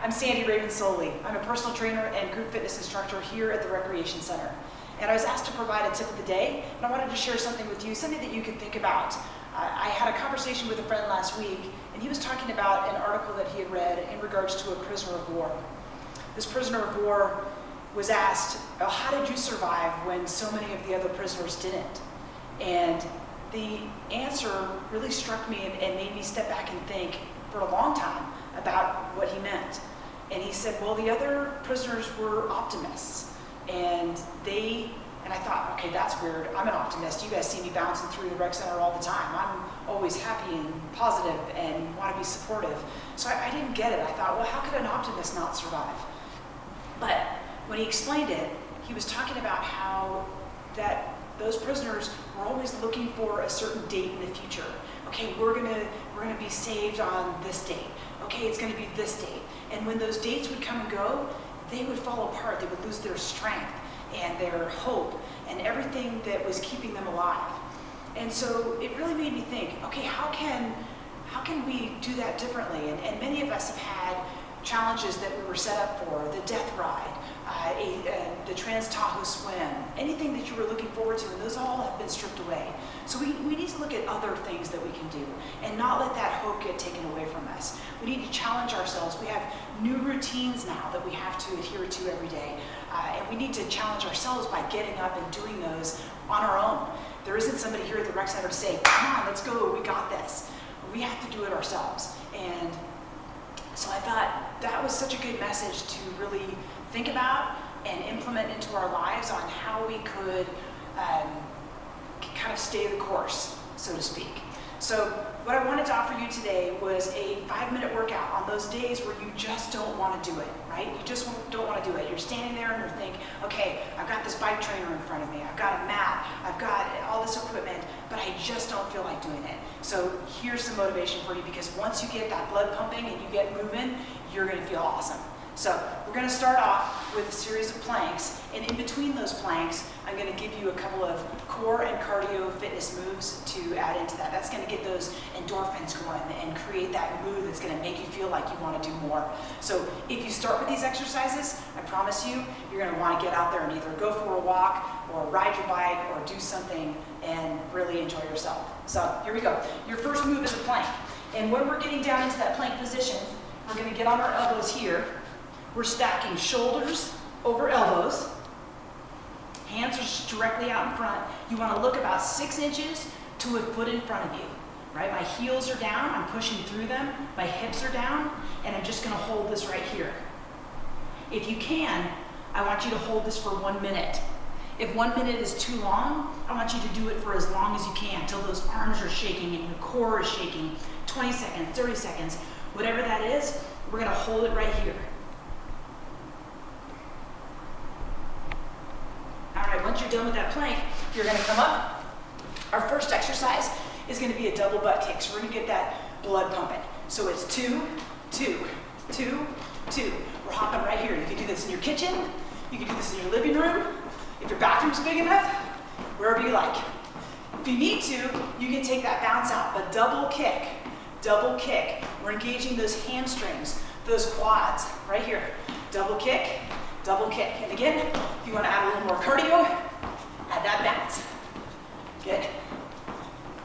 I'm Sandy Raven-Soley. I'm a personal trainer and group fitness instructor here at the Recreation Center. And I was asked to provide a tip of the day, and I wanted to share something with you, something that you can think about. I had a conversation with a friend last week, and he was talking about an article that he had read in regards to a prisoner of war. This prisoner of war was asked, how did you survive when so many of the other prisoners didn't? And the answer really struck me and made me step back and think for a long time about what he meant. And he said, well, the other prisoners were optimists. And I thought, okay, that's weird. I'm an optimist. You guys see me bouncing through the rec center all the time. I'm always happy and positive and want to be supportive. So I didn't get it. I thought, well, how could an optimist not survive? But when he explained it, he was talking about how that those prisoners were always looking for a certain date in the future. Okay, we're gonna be saved on this date. Okay, it's gonna be this date. And when those dates would come and go, they would fall apart. They would lose their strength and their hope and everything that was keeping them alive. And so it really made me think, okay, how can we do that differently? And many of us have had challenges that we were set up for, the death ride, the Trans Tahoe swim, anything that you were looking forward to, and those all have been stripped away. So we need to look at other things that we can do and not let that hope get taken away from us. We need to challenge ourselves. We have new routines now that we have to adhere to every day. And we need to challenge ourselves by getting up and doing those on our own. There isn't somebody here at the rec center to say, come on, let's go, we got this. We have to do it ourselves. And so I thought that was such a good message to really think about and implement into our lives on how we could kind of stay the course, so to speak. So what I wanted to offer you today was a 5-minute workout on those days where you just don't want to do it, right? You just don't want to do it. You're standing there and you're thinking, okay, I've got this bike trainer in front of me, I've got a mat, I've got all this equipment, but I just don't feel like doing it. So here's some motivation for you, because once you get that blood pumping and you get moving, you're going to feel awesome. So we're going to start off with a series of planks, and in between those planks, I'm going to give you a couple of core and cardio fitness moves to add into that. That's going to get those endorphins going and create that mood that's going to make you feel like you want to do more. So if you start with these exercises, I promise you, you're going to want to get out there and either go for a walk or ride your bike or do something and really enjoy yourself. So here we go. Your first move is a plank. And when we're getting down into that plank position, we're going to get on our elbows here. We're stacking shoulders over elbows. Hands are directly out in front. You want to look about 6 inches to a foot in front of you, right? My heels are down, I'm pushing through them. My hips are down, and I'm just going to hold this right here. If you can, I want you to hold this for 1 minute. If 1 minute is too long, I want you to do it for as long as you can, until those arms are shaking and your core is shaking. 20 seconds, 30 seconds, whatever that is, we're going to hold it right here. Once you're done with that plank, you're going to come up. Our first exercise is going to be a double butt kick. So we're going to get that blood pumping. So it's 2, 2, 2, 2. We're hopping right here. You can do this in your kitchen. You can do this in your living room. If your bathroom's big enough, wherever you like. If you need to, you can take that bounce out, but double kick, double kick. We're engaging those hamstrings, those quads, right here. Double kick, double kick. And again, if you want to add a little more cardio, add that bounce. Good.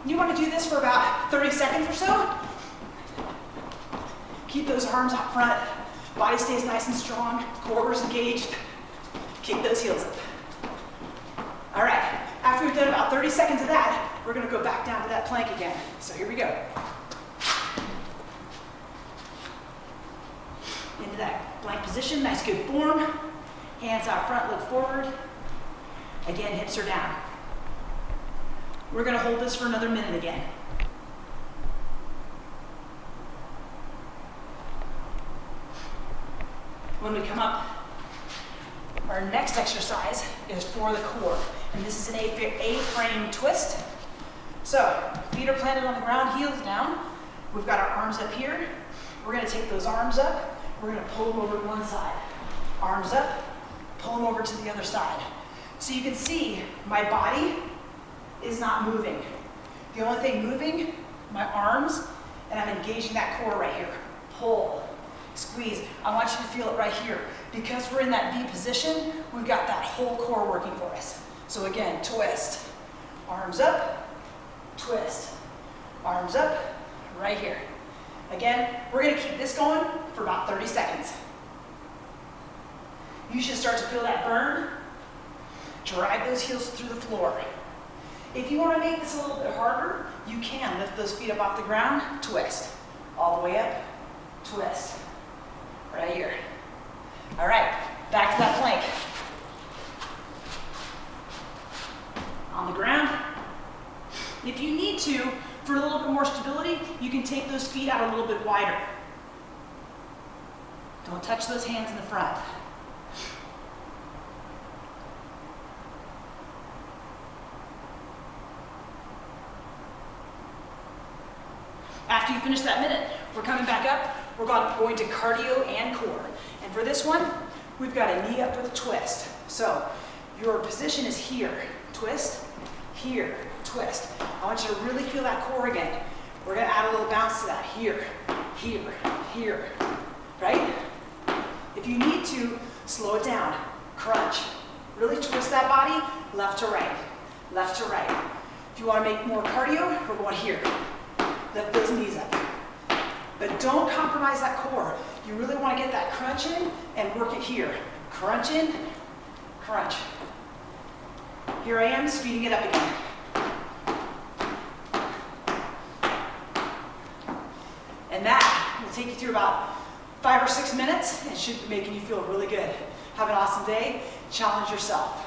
You want to do this for about 30 seconds or so. Keep those arms out front. Body stays nice and strong. Core is engaged. Kick those heels up. All right. After we've done about 30 seconds of that, we're going to go back down to that plank again. So here we go. Into that plank position. Nice, good form. Hands out front, look forward. Again, hips are down. We're going to hold this for another minute again. When we come up, our next exercise is for the core. And this is an A-frame twist. So, feet are planted on the ground, heels down. We've got our arms up here. We're going to take those arms up. We're going to pull them over to one side. Arms up, pull them over to the other side. So you can see my body is not moving. The only thing moving, my arms, and I'm engaging that core right here. Pull. squeeze. I want you to feel it right here. Because we're in that V position, we've got that whole core working for us. So again, twist. Arms up, twist. Arms up, right here. Again, we're gonna keep this going for about 30 seconds. You should start to feel that burn. Drive those heels through the floor. If you want to make this a little bit harder, you can lift those feet up off the ground, twist. All the way up, twist. Right here. All right, back to that plank. On the ground. If you need to, for a little bit more stability, you can take those feet out a little bit wider. Don't touch those hands in the front. After you finish that minute, we're coming back up. We're going to cardio and core. And for this one, we've got a knee up with a twist. So your position is here, twist, here, twist. I want you to really feel that core again. We're gonna add a little bounce to that. Here, here, here, right? If you need to, slow it down, crunch. Really twist that body, left to right, left to right. If you wanna make more cardio, we're going here. Lift those knees up. But don't compromise that core. You really want to get that crunch in and work it here. Crunch in, crunch. Here I am, speeding it up again. And that will take you through about 5 or 6 minutes and should be making you feel really good. Have an awesome day. Challenge yourself.